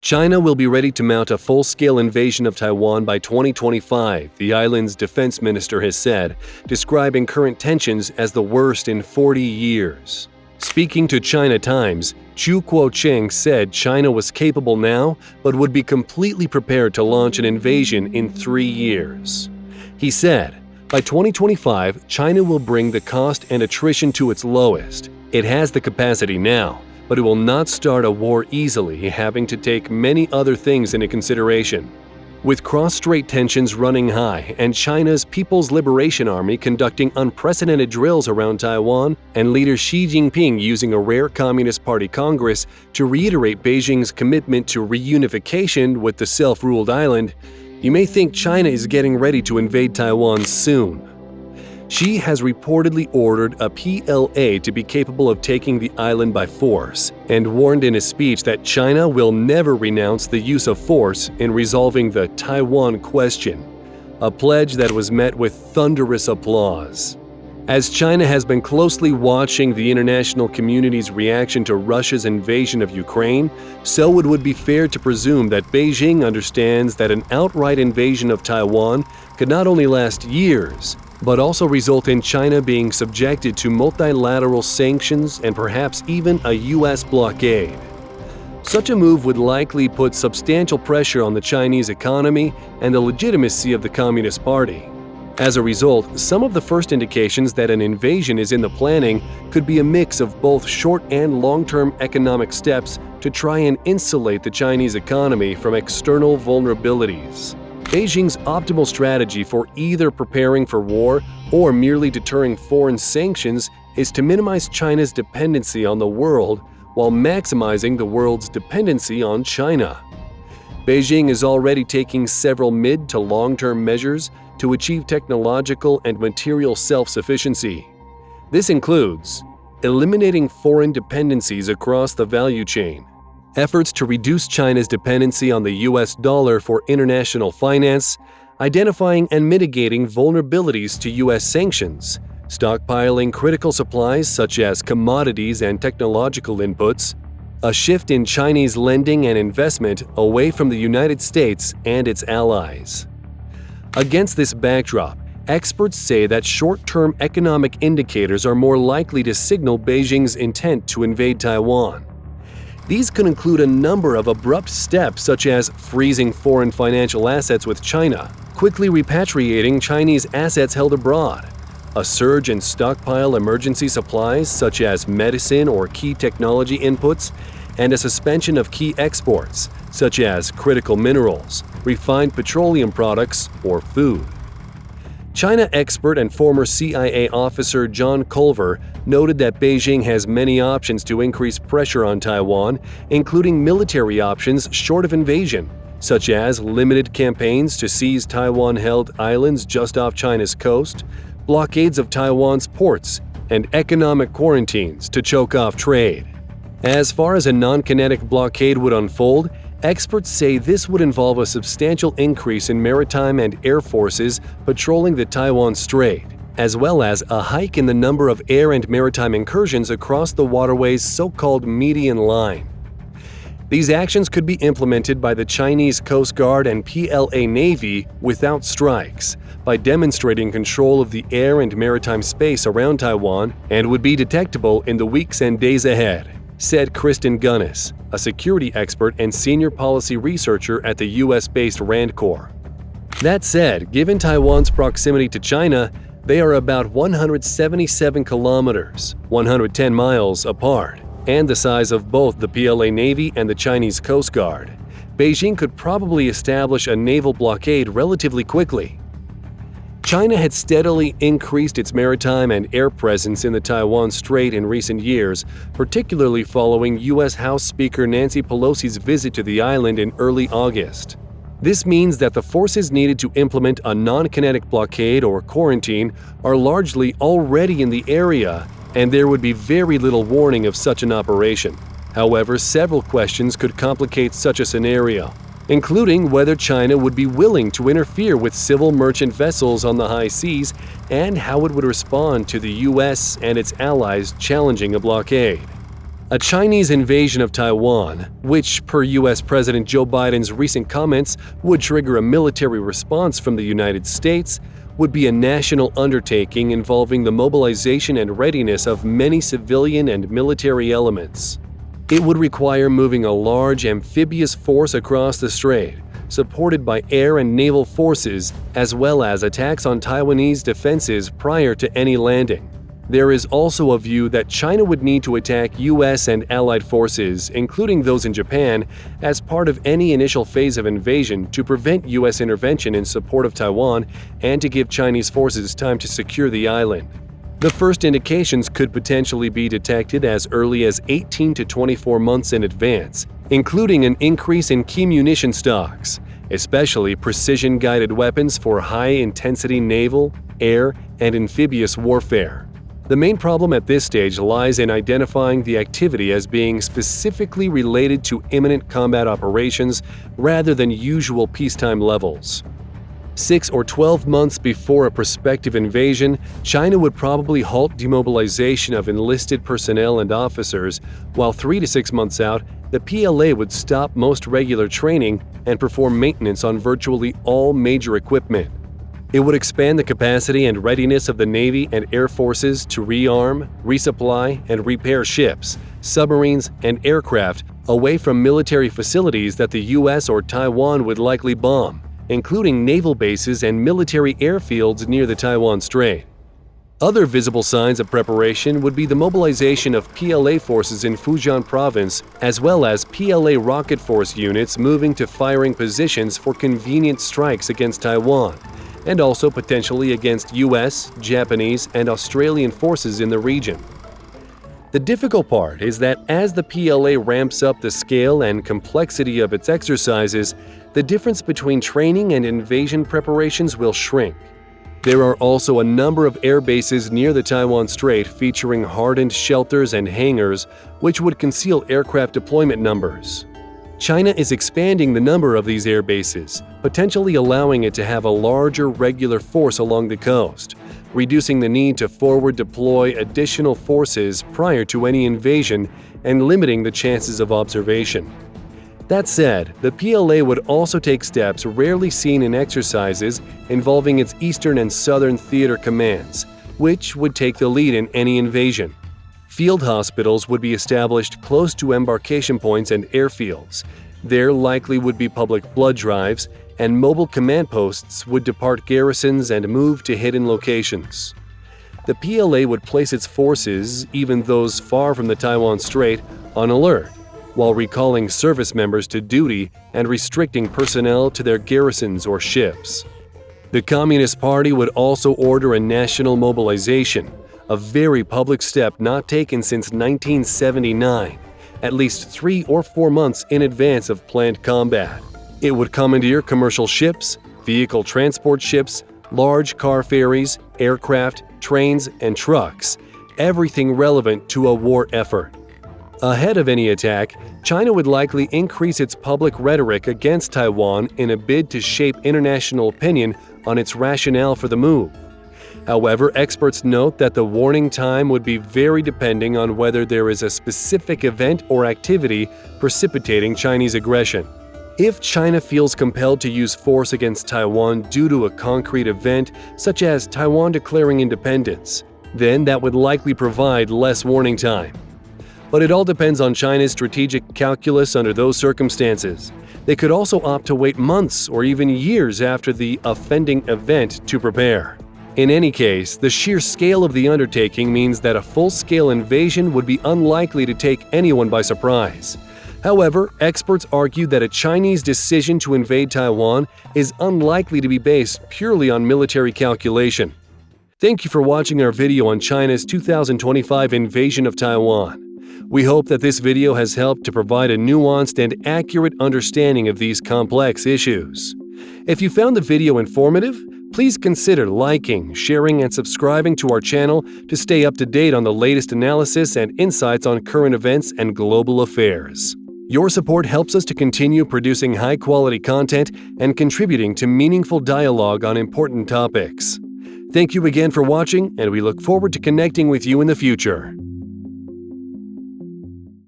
China will be ready to mount a full-scale invasion of Taiwan by 2025, the island's defense minister has said, describing current tensions as the worst in 40 years. Speaking to China Times, Chu Kuo-cheng said China was capable now, but would be completely prepared to launch an invasion in 3 years. He said, by 2025, China will bring the cost and attrition to its lowest. It has the capacity now, but it will not start a war easily, having to take many other things into consideration. With cross-strait tensions running high and China's People's Liberation Army conducting unprecedented drills around Taiwan and leader Xi Jinping using a rare Communist Party Congress to reiterate Beijing's commitment to reunification with the self-ruled island, you may think China is getting ready to invade Taiwan soon. Xi has reportedly ordered a PLA to be capable of taking the island by force and warned in a speech that China will never renounce the use of force in resolving the Taiwan question, a pledge that was met with thunderous applause. As China has been closely watching the international community's reaction to Russia's invasion of Ukraine, so it would be fair to presume that Beijing understands that an outright invasion of Taiwan could not only last years, but also result in China being subjected to multilateral sanctions and perhaps even a U.S. blockade. Such a move would likely put substantial pressure on the Chinese economy and the legitimacy of the Communist Party. As a result, some of the first indications that an invasion is in the planning could be a mix of both short and long-term economic steps to try and insulate the Chinese economy from external vulnerabilities. Beijing's optimal strategy for either preparing for war or merely deterring foreign sanctions is to minimize China's dependency on the world while maximizing the world's dependency on China. Beijing is already taking several mid- to long-term measures to achieve technological and material self-sufficiency. This includes eliminating foreign dependencies across the value chain, efforts to reduce China's dependency on the US dollar for international finance, identifying and mitigating vulnerabilities to US sanctions, stockpiling critical supplies such as commodities and technological inputs, a shift in Chinese lending and investment away from the United States and its allies. Against this backdrop, experts say that short-term economic indicators are more likely to signal Beijing's intent to invade Taiwan. These could include a number of abrupt steps such as freezing foreign financial assets with China, quickly repatriating Chinese assets held abroad, a surge in stockpile emergency supplies such as medicine or key technology inputs, and a suspension of key exports such as critical minerals, refined petroleum products, or food. China expert and former CIA officer John Culver noted that Beijing has many options to increase pressure on Taiwan, including military options short of invasion, such as limited campaigns to seize Taiwan-held islands just off China's coast, blockades of Taiwan's ports, and economic quarantines to choke off trade. As far as a non-kinetic blockade would unfold, experts say this would involve a substantial increase in maritime and air forces patrolling the Taiwan Strait, as well as a hike in the number of air and maritime incursions across the waterway's so-called median line. These actions could be implemented by the Chinese Coast Guard and PLA Navy without strikes, by demonstrating control of the air and maritime space around Taiwan, and would be detectable in the weeks and days ahead, said Kristen Gunnis, a security expert and senior policy researcher at the US-based RAND Corps. That said, given Taiwan's proximity to China, they are about 177 kilometers, 110 miles apart, and the size of both the PLA Navy and the Chinese Coast Guard. Beijing could probably establish a naval blockade relatively quickly. China had steadily increased its maritime and air presence in the Taiwan Strait in recent years, particularly following U.S. House Speaker Nancy Pelosi's visit to the island in early August. This means that the forces needed to implement a non-kinetic blockade or quarantine are largely already in the area, and there would be very little warning of such an operation. However, several questions could complicate such a scenario, including whether China would be willing to interfere with civil merchant vessels on the high seas and how it would respond to the U.S. and its allies challenging a blockade. A Chinese invasion of Taiwan, which, per U.S. President Joe Biden's recent comments, would trigger a military response from the United States, would be a national undertaking involving the mobilization and readiness of many civilian and military elements. It would require moving a large amphibious force across the strait, supported by air and naval forces, as well as attacks on Taiwanese defenses prior to any landing. There is also a view that China would need to attack U.S. and allied forces, including those in Japan, as part of any initial phase of invasion to prevent U.S. intervention in support of Taiwan and to give Chinese forces time to secure the island. The first indications could potentially be detected as early as 18 to 24 months in advance, including an increase in key munition stocks, especially precision-guided weapons for high-intensity naval, air, and amphibious warfare. The main problem at this stage lies in identifying the activity as being specifically related to imminent combat operations rather than usual peacetime levels. 6 or 12 months before a prospective invasion, China would probably halt demobilization of enlisted personnel and officers, while 3 to 6 months out, the PLA would stop most regular training and perform maintenance on virtually all major equipment. It would expand the capacity and readiness of the Navy and Air Forces to rearm, resupply, and repair ships, submarines, and aircraft away from military facilities that the U.S. or Taiwan would likely bomb, including naval bases and military airfields near the Taiwan Strait. Other visible signs of preparation would be the mobilization of PLA forces in Fujian province, as well as PLA rocket force units moving to firing positions for convenient strikes against Taiwan, and also potentially against U.S., Japanese, and Australian forces in the region. The difficult part is that as the PLA ramps up the scale and complexity of its exercises, the difference between training and invasion preparations will shrink. There are also a number of air bases near the Taiwan Strait featuring hardened shelters and hangars, which would conceal aircraft deployment numbers. China is expanding the number of these air bases, potentially allowing it to have a larger regular force along the coast, reducing the need to forward deploy additional forces prior to any invasion and limiting the chances of observation. That said, the PLA would also take steps rarely seen in exercises involving its Eastern and Southern Theater Commands, which would take the lead in any invasion. Field hospitals would be established close to embarkation points and airfields. There likely would be public blood drives, and mobile command posts would depart garrisons and move to hidden locations. The PLA would place its forces, even those far from the Taiwan Strait, on alert, while recalling service members to duty and restricting personnel to their garrisons or ships. The Communist Party would also order a national mobilization, a very public step not taken since 1979, at least 3 or 4 months in advance of planned combat. It would commandeer commercial ships, vehicle transport ships, large car ferries, aircraft, trains, and trucks, everything relevant to a war effort. Ahead of any attack, China would likely increase its public rhetoric against Taiwan in a bid to shape international opinion on its rationale for the move. However, experts note that the warning time would be very depending on whether there is a specific event or activity precipitating Chinese aggression. If China feels compelled to use force against Taiwan due to a concrete event, such as Taiwan declaring independence, then that would likely provide less warning time. But it all depends on China's strategic calculus under those circumstances. They could also opt to wait months or even years after the offending event to prepare. In any case, the sheer scale of the undertaking means that a full-scale invasion would be unlikely to take anyone by surprise. However, experts argue that a Chinese decision to invade Taiwan is unlikely to be based purely on military calculation. Thank you for watching our video on China's 2025 invasion of Taiwan. We hope that this video has helped to provide a nuanced and accurate understanding of these complex issues. If you found the video informative, please consider liking, sharing, and subscribing to our channel to stay up to date on the latest analysis and insights on current events and global affairs. Your support helps us to continue producing high-quality content and contributing to meaningful dialogue on important topics. Thank you again for watching, and we look forward to connecting with you in the future.